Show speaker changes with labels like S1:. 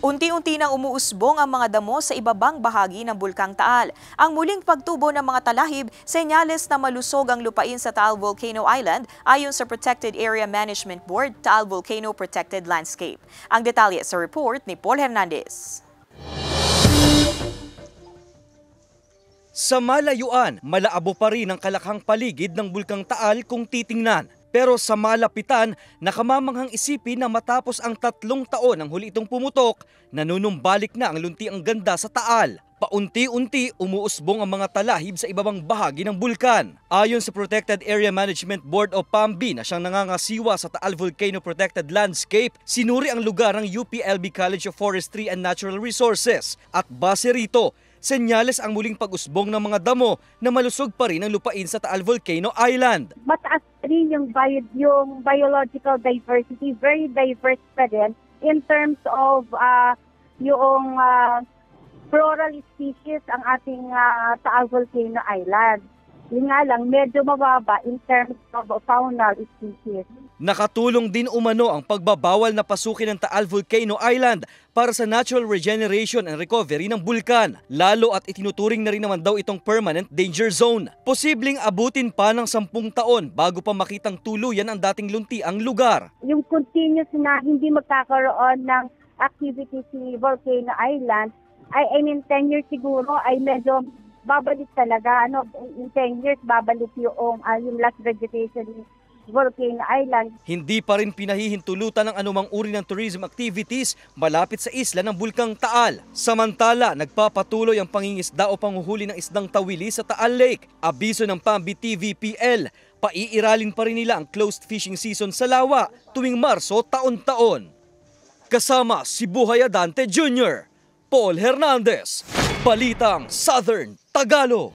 S1: Unti-unti nang umuusbong ang mga damo sa ibabang bahagi ng Bulkang Taal. Ang muling pagtubo ng mga talahib, senyales na malusog ang lupain sa Taal Volcano Island ayon sa Protected Area Management Board, Taal Volcano Protected Landscape. Ang detalye sa report ni Paul Hernandez.
S2: Sa malayuan, malaabo pa rin ang kalakhang paligid ng Bulkang Taal kung titingnan. Pero sa malapitan, nakamamanghang isipin na matapos ang 3 taon ang huli itong pumutok, nanunumbalik na ang luntiang ganda sa Taal. Paunti-unti umuusbong ang mga talahib sa ibabang bahagi ng bulkan. Ayon sa Protected Area Management Board o PAMB na siyang nangangasiwa sa Taal Volcano Protected Landscape, sinuri ang lugar ng UPLB College of Forestry and Natural Resources. At base rito, senyales ang muling pag-usbong ng mga damo na malusog pa rin ang lupain sa Taal Volcano Island.
S3: Mataas rin yung biological diversity, very diverse pa rin in terms of yung floral species ang ating Taal Volcano Island. Yun nga lang, medyo mababa in terms of faunal species.
S2: Nakatulong din umano ang pagbabawal na pasukin ng Taal Volcano Island para sa natural regeneration and recovery ng bulkan. Lalo at itinuturing na rin naman daw itong permanent danger zone. Posibleng abutin pa ng 10 taon bago pa makitang tuluyan ang dating lunti ang lugar.
S3: Yung continuous na hindi magkakaroon ng activity si Volcano Island, I mean 10 years siguro ay medyo babalik talaga. In 10 years babalik yung last vegetation ni Volcano Island.
S2: Hindi pa rin pinahihintulutan ng anumang uri ng tourism activities malapit sa isla ng Bulkang Taal. Samantala, nagpapatuloy ang pangingisda o panghuhuli ng isdang tawili sa Taal Lake. Abiso ng PAMB TVPL, paiiralin pa rin nila ang closed fishing season sa lawa tuwing Marso taon-taon. Kasama si Buhay Adante Jr., Paul Hernandez, Balitang Southern Tagalog.